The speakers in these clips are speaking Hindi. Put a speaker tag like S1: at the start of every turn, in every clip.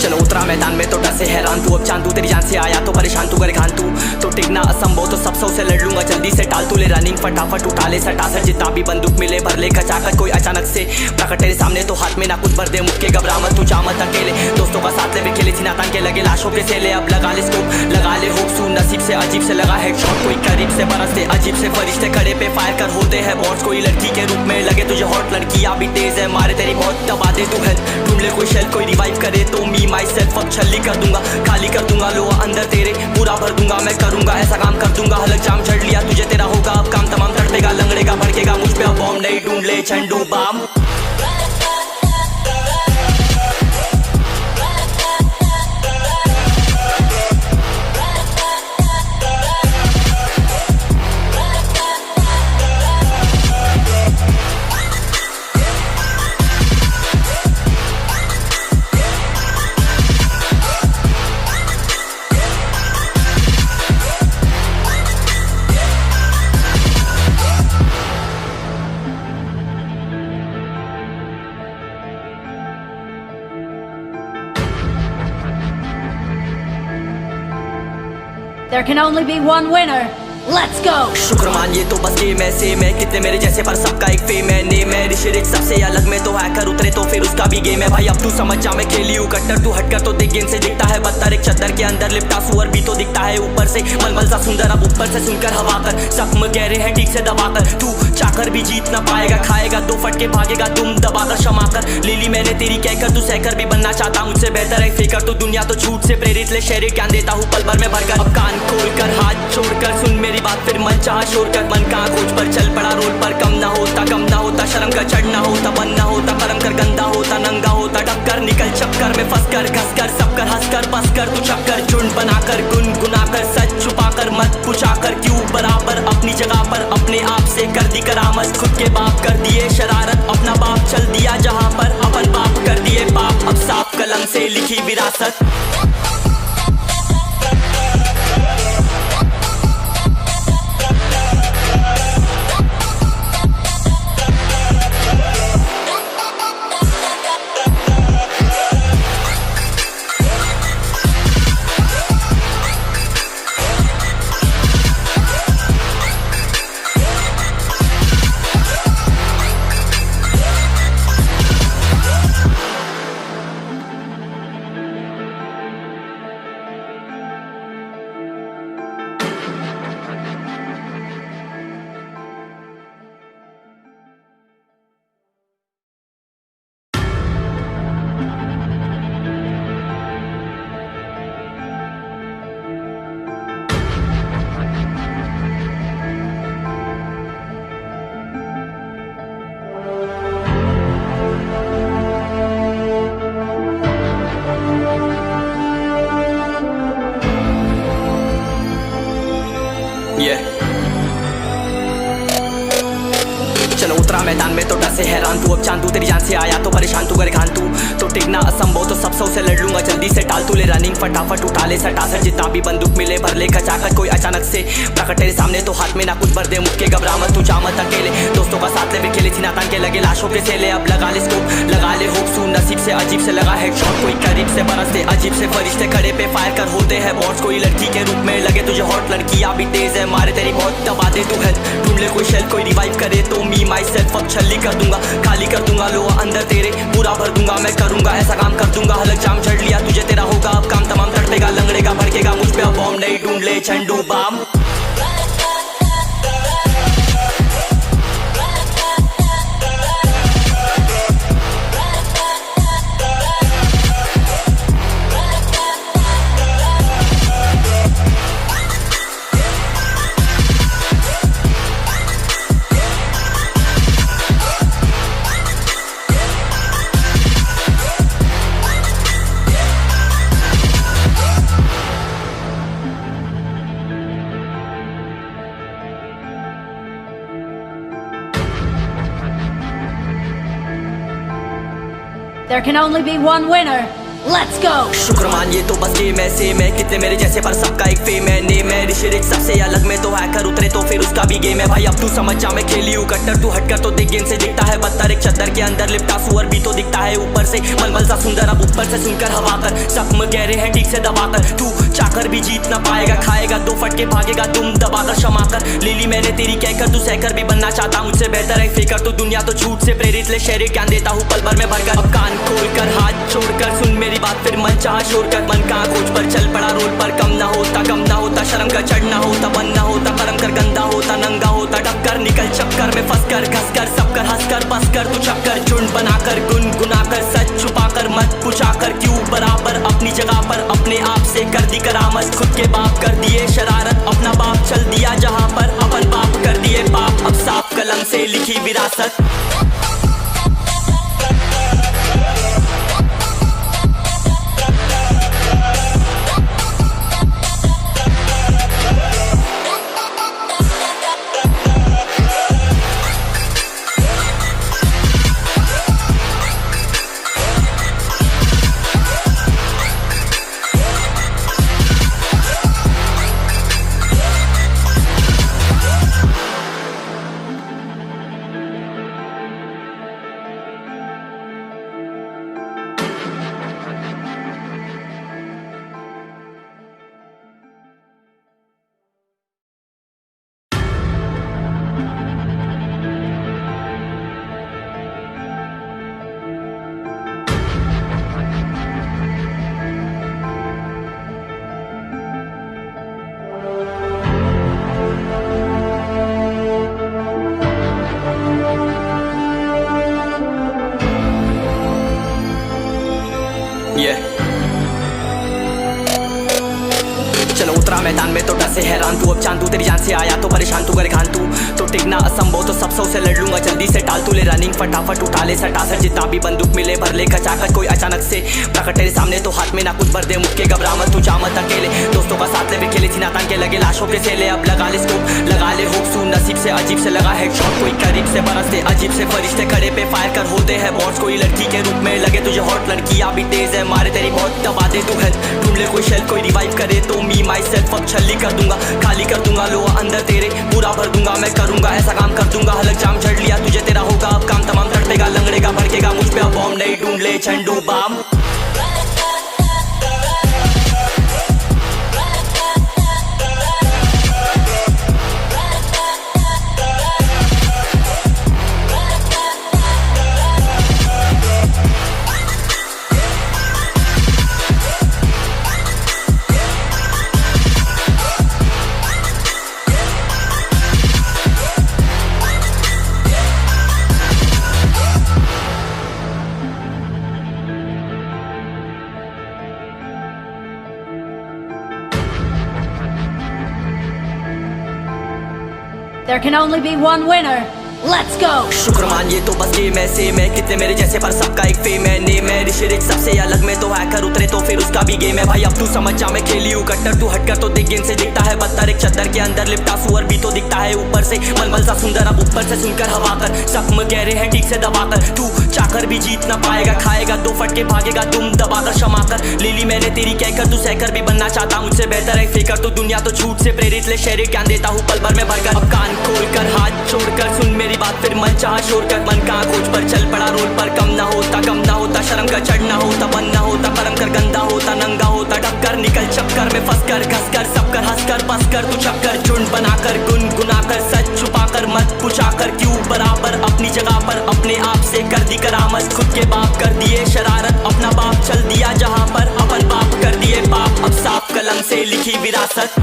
S1: चलो उतरा मैदान में तो डर से हैरान तू, अब चांद तू तेरी जान से आया तो परेशान तू करे घान तू, तो टिकना असंभव तो सब से लड़ लूंगा जल्दी से टाल तू ले रनिंग फटाफट उठा ले सटासट जितना भी बंदूक मिले भर ले खचाखच कोई अचानक से प्रकट तेरे सामने तो हाथ में ना कुछ भर दे मुक्के घबरा मत तू जा मत अकेले दोस्तों का साथ ले खेले थी नातान के लगे लाशों के सेले अब लगा ले स्कोप लगा ले होप सू नसीब से अजीब से लगा हेडशॉट कोई करीब से बरसते अजीब से फरिश्ते खड़े पे फायर कर होते हैं बॉट्स कोई लड़की के रूप में लगे तुझे हॉट लड़कियां भी तेज है मारे तेरी बहुत दबा दे तू हेल्थ ढूंढ ले कोई शेल कोई रिवाइव करे तो मी माई सेल्फ अब छल्ली कर दूंगा खाली कर दूंगा लो अंदर तेरे पूरा भर दूंगा मैं करूंगा ऐसा काम कर दूंगा हलक जाम चढ़ लिया तुझे तेरा होगा अब काम तमाम तड़पेगा लंगड़ेगा भड़केगा मुझ पे अब बॉम्ब नहीं ढूंढ ले Zandu balm
S2: There can only be one winner. Let's go.
S1: शुक्रमान ये तो बस गेम ऐसे मैं कितने मेरे जैसे पर सबका एक फेम है ने मैं ऋषि सबसे अलग में तो हैकर उतरे तो फिर उसका भी गेम है भाई अब तू समझ जा मैं खेली हूँ कट्टर तू हटकर तो देख गेम से दिखता है बदतर एक चद्दर के अंदर लिपटा सुअर भी तो दिखता है ऊपर से मलमल सा सुंदर अब ऊपर से सुनकर हवा कर जख्म गहरे हैं ठीक से दबाकर तू चाकर भी जीत ना पाएगा खाएगा दो फटके भागेगा तुम दबाकर क्षमा कर ले ली मैंने तेरी कहकर तू सहकर भी बनना चाहता मुझसे बेहतर है फेकर तो दुनिया तो झूठ से प्रेरित ले शेर ज्ञान देता हूँ पल भर में भरकर अब कान खोल कर हाथ छोड़कर सुन मेरी बात फिर मन चाह शोर कर मन कहाँ खोज पर चल पड़ा रोड पर कम ना होता शर्म का चढ़ना होता बनना होता कर्म कर गंदा होता नंगा होता टक्कर निकल चक्कर में फंस कर घस कर सब कर हंस कर बस कर तू चक्कर झुंड बनाकर गुनगुनाकर सच छुपाकर मत पूछाकर क्यों बराबर अपनी जगह पर अपने आप से कर दी करामत खुद के बाप कर दिए शरारत अपना बाप चल दिया जहाँ पर अपन बाप कर दिए बाप अब साफ कलम से लिखी विरासत चलो उतरा मैदान में तो डर से हैरान तू अब चांद तू तेरी जान से आया तो परेशान तू करे घान तू तो टिकना असंभव तो सब से लड़ लूंगा जल्दी से टाल तू ले रनिंग फटाफट उठा ले सटासट जितना भी बंदूक मिले भर ले खचाखच कोई अचानक से प्रकट तेरे सामने तो हाथ में ना कुछ भर दे मुक्के घबरा मत तू जा मत अकेले दोस्तों का साथ ले खेले थी नातान के लगे लाशों के सेले अब लगा ले स्कोप लगा ले होप सू नसीब से अजीब से लगा हेडशॉट कोई करीब से बरसते अजीब से फरिश्ते खड़े पे फायर कर होते हैं बॉट्स कोई लड़की के रूप में लगे तुझे हॉट लड़कियां भी तेज है मारे तेरी बहुत दबा दे तू हेल्थ ढूंढ ले कोई शेल कोई रिवाइव करे तो मी माई सेल्फ अब छल्ली कर दूंगा खाली कर दूंगा लो अंदर तेरे पूरा भर दूंगा मैं करूंगा ऐसा काम कर दूंगा हलक जाम चढ़ लिया तुझे तेरा होगा अब काम तमाम तड़पेगा लंगड़ेगा भड़केगा मुझ पे अब बॉम्ब नहीं ढूंढ ले Zandu balm
S2: There can only be one winner. Let's go.
S1: शुक्र मान ये तो बस गेम है सेम है कितने मेरे जैसे पर सबका एक फेम है नेम है ऋषि रिच सबसे अलग में तो हैकर उतरे तो फिर उसका भी गेम है भाई अब तू समझ जा मैं खेली हूँ कट्टर तू हटकर तो देख गेम से दिखता है बत्तर एक चद्दर के अंदर लिपटा सुअर भी तो दिखता है ऊपर से मलमल सा सुंदर अब ऊपर से सुनकर हवा कर जख्म गहरे हैं ठीक से दबाकर तू चाकर भी जीत ना पाएगा खाएगा दो फटके भागेगा तुम दबाकर क्षमा कर ले ली मैंने तेरी कहकर तू सहकर भी बनना चाहता मुझसे बेहतर है फेकर तो दुनिया तो झूठ से प्रेरित ले शहरी ज्ञान देता हूँ पल भर में भरकर अब कान खोलकर हाथ छोड़कर सुन मेरी बात फिर मन शोर कर मन कहाँ खोज पर चल पड़ा रोड पर कम ना होता शर्म का चढ़ना होता बन ना होता करम कर गंदा होता नंगा होता डबकर निकल चक्कर में फंस कर घस कर सब कर हंस कर बस कर तू चक्कर झुंड बनाकर गुनगुनाकर सच छुपाकर मत पूछाकर क्यों बराबर अपनी जगह पर अपने आप से कर दी करामत खुद के बाप कर दिए शरारत अपना बाप चल दिया जहाँ पर अपन बाप कर दिए पाप अब साफ कलम से लिखी विरासत चलो उतरा मैदान में तो डर से हैरान तू अब चांद तू तेरी जान से आया तो परेशान तू कर घान तू तो टिकना असंभव तो सबसे उसे लड़ लूंगा जल्दी से टाल तू ले रनिंग फटाफट उठा ले सटासट जितना भी बंदूक मिले भर ले खचाखच कोई अचानक से प्रकट तेरे सामने तो हाथ में ना कुछ भर दे मुक्के घबरा मत तू जा मत अकेले दोस्तों का साथ ले भी खेले सीना तान के लगे लाशों के सेले अब लगा ले स्कोप लगा ले होप सू नसीब से अजीब से लगा हेडशॉट कोई करीब से बरसते अजीब से फरिश्ते खड़े पे फायर कर होते हैं बॉट्स कोई लड़की के रूप में लगे तुझे हॉट लड़कियां भी तेज है मारे तेरी बहुत दबा दे तू हेल्थ ढूंढ ले कोई शेल कोई रिवाइव करे तो मी माई सेल्फ अब छल्ली कर दूंगा खाली कर दूंगा लोहा अंदर तेरे पूरा भर दूंगा मैं करूंगा ऐसा काम कर दूंगा हलक जाम झड़ लिया तुझे तेरा होगा अब काम तमाम तड़पेगा लंगड़ेगा भड़केगा मुझ पे अब बॉम्ब नहीं ढूंढ ले Zandu balm
S2: There can only be one winner. Let's go.
S1: शुक्र मान ये तो बस गेम है सेम है कितने मेरे जैसे पर सबका एक फेम है नेम है ऋषि रिच सबसे अलग में तो हैकर उतरे तो फिर उसका भी गेम है भाई अब तू समझ जा मैं खेली हूँ कट्टर तू हटकर तो देख गेम से दिखता है बत्तर एक चद्दर के अंदर लिपटा सुअर भी तो दिखता है ऊपर से मलमल सा सुंदर अब ऊपर से सुनकर हवा कर जख्म गहरे हैं ठीक से दबाकर तू चाकर भी जीत ना पाएगा खाएगा दो फटके भागेगा तुम दबाकर क्षमा कर ले ली मैंने तेरी कहकर तू सहकर भी बनना चाहता मुझसे बेहतर है फेकर तो दुनिया तो झूठ से प्रेरित ले शहरी ज्ञान देता हूँ पल भर में भरकर अब कान खोलकर हाथ छोड़कर सुन मेरी बात फिर मन शोर कर मन कहाँ खोज पर चल पड़ा रोड पर कम ना होता शर्म का चढ़ना होता बन ना होता करम कर गंदा होता नंगा होता डबकर निकल चक्कर में फंस कर घस कर सब कर हंस कर बस कर तू चक्कर झुंड बनाकर गुनगुनाकर सच छुपाकर मत पूछाकर क्यों बराबर अपनी जगह पर अपने आप से कर दी करामत खुद के बाप कर दिए शरारत अपना बाप चल दिया जहाँ पर अपन बाप कर दिए पाप अब साफ कलम से लिखी विरासत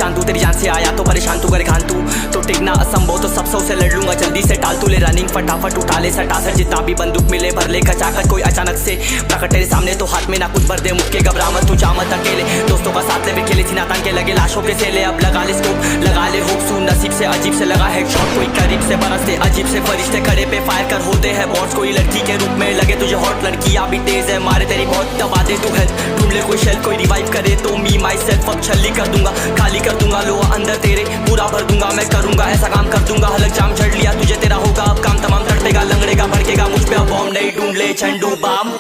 S1: जान दूं तेरी जान से आया तो परेशान तू करे खान तू तो टिकना असंभव तो सब सौ से लड़ लूंगा जल्दी से टाल तू ले रनिंग फटाफट उठा ले सटासट जितना भी बंदूक मिले भर ले खचाखट कोई अचानक से प्रकट तेरे सामने तो हाथ में ना कुछ भर दे मुक्के घबरा मत तू जा मत अकेले दोस्तों का साथ ले भी खेले थी नातान के लगे लाशों के सेले अब लगा ले स्कोप लगा ले होप सू नसीब से अजीब से लगा हेडशॉट कोई करीब से बरसते अजीब से फरिश्ते खड़े पे फायर कर होते हैं बॉन्ड्स कोई लड़की के रूप में लगे तुझे हॉट लड़कियां भी तेज है मारे तेरी बहुत दबा दे तू हेल्प ढूंढ ले कोई शेल कोई रिवाइव करे तो मी माई सेल्फ अब छल्ली कर दूंगा खाली कर दूंगा लो अंदर तेरे पूरा भर दूंगा मैं करूंगा ऐसा काम कर दूंगा हलक जाम झड़ लिया तुझे तेरा होगा अब काम तमाम तड़पेगा लंगड़ेगा भड़केगा मुझ पे अब बॉम्ब नहीं ढूंढ ले Zandu balm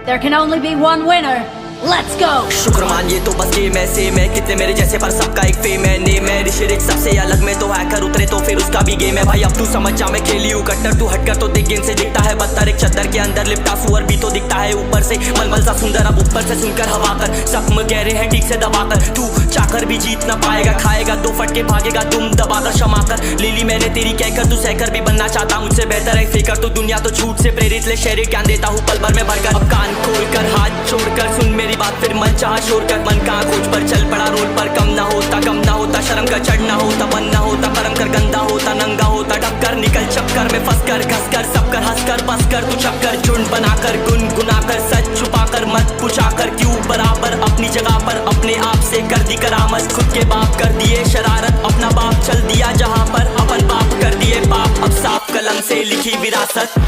S2: There can only be one winner. Let's go!
S1: शुक्र मान ये तो बस गेम है सेम है कितने मेरे जैसे पर सबका एक फेम है नेम है ऋषि रिच सबसे अलग में तो हैकर उतरे तो फिर उसका भी गेम है भाई अब तू समझ जा मैं खेली हूँ कट्टर तू हटकर तो देख गेम से दिखता है बदतर एक चद्दर के अंदर लिपटा सुअर भी तो दिखता है ऊपर से मलमल सा सुंदर अब ऊपर से सुनकर हवा कर जख्म गहरे हैं ठीक से दबाकर तू चाकर भी जीत ना पाएगा खाएगा दो फटके भागेगा तुम दबाकर क्षमा कर ले ली मैंने तेरी कहकर तू सहकर भी बनना चाहता मुझसे बेहतर है फेकर तो दुनिया तो झूठ से प्रेरित ले शहरी ज्ञान देता हूँ पल भर में भरकर अब कान खोलकर हाथ छोड़कर सुन मेरी बात फिर मन चाह शोर कर मन कहाँ खोज पर चल पड़ा रोड पर कम ना होता शर्म का चढ़ना होता बन ना होता परम कर गंदा होता नंगा होता टक्कर निकल चक्कर में फंस कर घस कर सब कर हंस कर बस कर तू चक्कर झुंड बनाकर गुनगुनाकर सच छुपाकर मत पूछाकर क्यों बराबर अपनी जगह पर अपने आप से कर दी करामत खुद के बाप कर दिए शरारत अपना बाप चल दिया जहाँ पर अपन बाप कर दिए बाप अब साफ कलम से लिखी विरासत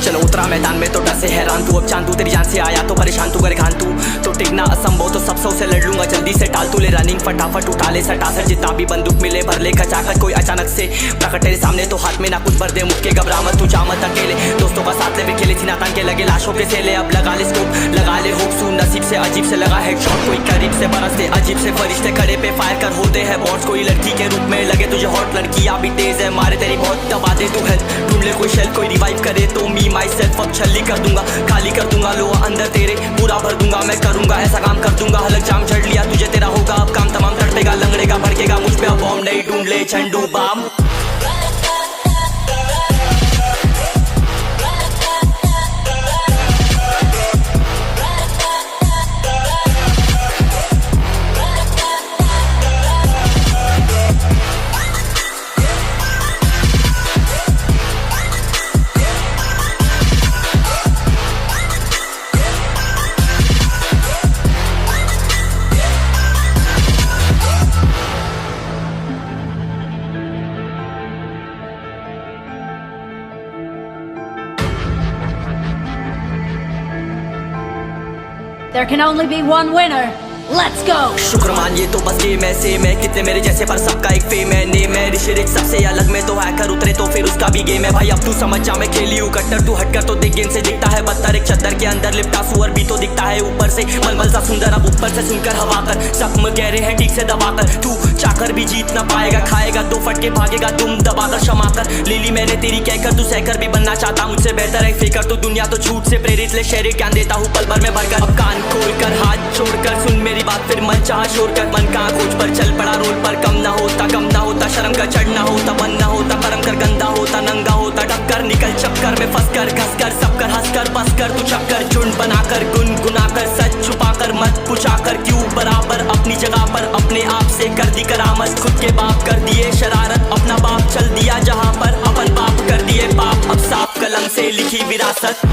S1: चलो उतरा मैदान में तो डर से हैरान तू अब जान तू तेरी जान से आया तो परेशान तू करे खान तू तो टिकना असंभव तो सब सौ से लड़ लूंगा जल्दी से टाल तू ले रनिंग फटाफट उठा ले सटासट जितना भी बंदूक मिले भर ले खचाखट कोई अचानक से प्रकट तेरे सामने तो हाथ में ना कुछ भर दे मुक्के घबरा मत तू जा मत अकेले दोस्तों का साथ ले भी खेले थी नातान के लगे लाशों के सेले अब लगा ले स्कोप लगा ले होप सू नसीब से अजीब से लगा हेडशॉट कोई करीब से बरसते अजीब से फरिश्ते खड़े पे फायर कर होते हैं बॉन्ड्स कोई लड़की के रूप में लगे तुझे हॉट लड़कियां भी तेज है मारे तेरी बहुत दबा दे तू हेल्प ढूंढ ले कोई शेल कोई रिवाइव करे तो मी माई सेल्फ अब छल्ली कर दूंगा खाली कर दूंगा लो अंदर तेरे पूरा भर दूंगा मैं करूंगा ऐसा काम कर दूंगा हलक जाम झड़ लिया तुझे तेरा होगा अब काम तमाम तड़पेगा लंगड़ेगा भड़केगा मुझ पे अब बॉम्ब नहीं ढूंढ ले Zandu balm
S2: There can only be one winner. Let's go.
S1: शुक्रमान ये तो बस गेम है सेम है कितने मेरे जैसे पर सबका एक फेम है नेम है ऋषि रिच सबसे अलग में तो हैकर उतरे तो फिर उसका भी गेम है भाई अब तू समझ जा मैं खेली हूँ कट्टर तू हटकर तो देख गेम से दिखता है बदतर एक चद्दर के अंदर लिपटा सुअर भी तो दिखता है ऊपर से मलमल सा सुंदर अब ऊपर से सुनकर हवा कर जख्म गहरे हैं ठीक से दबाकर तू चाकर भी जीत ना पाएगा खाएगा दो फटके भागेगा तुम दबाकर क्षमा कर ले ली मैंने तेरी कहकर तू सहकर भी बनना चाहता मुझसे बेहतर है फेकर तो दुनिया तो झूठ से प्रेरित ले शेर ज्ञान देता हूँ पल भर में भरकर अब कान खोल कर हाथ छोड़कर सुन मेरी बात फिर मन चाह शोर कर मन का खोज पर चल पड़ा रोल पर कम ना होता शर्म का चढ़ना होता बन ना होता कर्म कर गंदा होता नंगा होता टक्कर निकल चक्कर में फंस कर घस कर सब कर हंस कर बस कर तू चक्कर झुंड बनाकर गुनगुनाकर सच छुपाकर मत पूछाकर क्यों बराबर अपनी जगह पर अपने आप से कर दी करामत खुद के बाप कर दिए शरारत अपना बाप चल दिया जहां पर अपन बाप कर दिए बाप अब साफ कलम से लिखी विरासत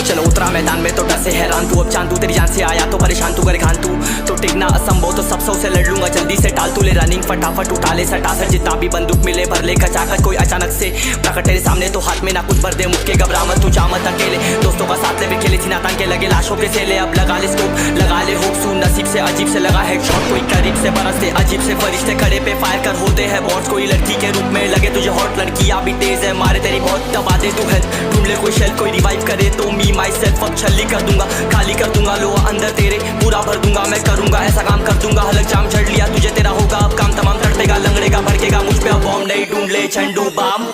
S1: चलो उतरा मैदान में तो डर से हैरान तू अब चांद तू तेरी जान से आया तो परेशान तू करे खान तू तो टिकना असंभव तो सब से लड़ लूंगा जल्दी से टाल तू ले रनिंग फटाफट उठा ले सटा सर जितना भी बंदूक मिले भर ले खचाखच कोई अचानक से प्रकट तेरे सामने तो हाथ में ना कुछ भर दे मुक्के घबरा मत तू जा मत अकेले दोस्तों का साथ ले खेले थी ना तान के लगे लाशों के सेले अब लगा ले स्कोप लगा ले होप सू नसीब से अजीब से लगा हेडशॉट कोई करीब से बरसते अजीब से फरिश्ते खड़े पे फायर कर होते हैं बॉट्स कोई लड़की के रूप में लगे तुझे हॉट लड़कियां भी तेज है मारे तेरी बहुत दबा दे तू हेल्थ ढूंढ ले कोई शेल कोई रिवाइव करे तो मी माई सेल्फ अब छल्ली कर दूंगा खाली कर दूंगा लो अंदर तेरे पूरा भर दूंगा मैं करूंगा ऐसा काम कर दूंगा हलक जाम झड़ लिया तुझे तेरा होगा अब काम तमाम तड़पेगा लंगड़ेगा भड़केगा मुझ पे अब बॉम्ब नहीं ढूंढ ले Zandu balm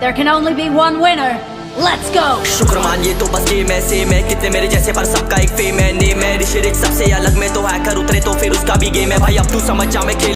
S2: There can only be one winner. Let's go.
S1: शुक्रमान ये तो बस गेम है सेम है कितने मेरे जैसे पर सबका एक फेम है नेम है ऋषि रिच सबसे अलग में तो हैकर उतरे तो फिर उसका भी गेम है भाई अब तू समझ जा मैं खेल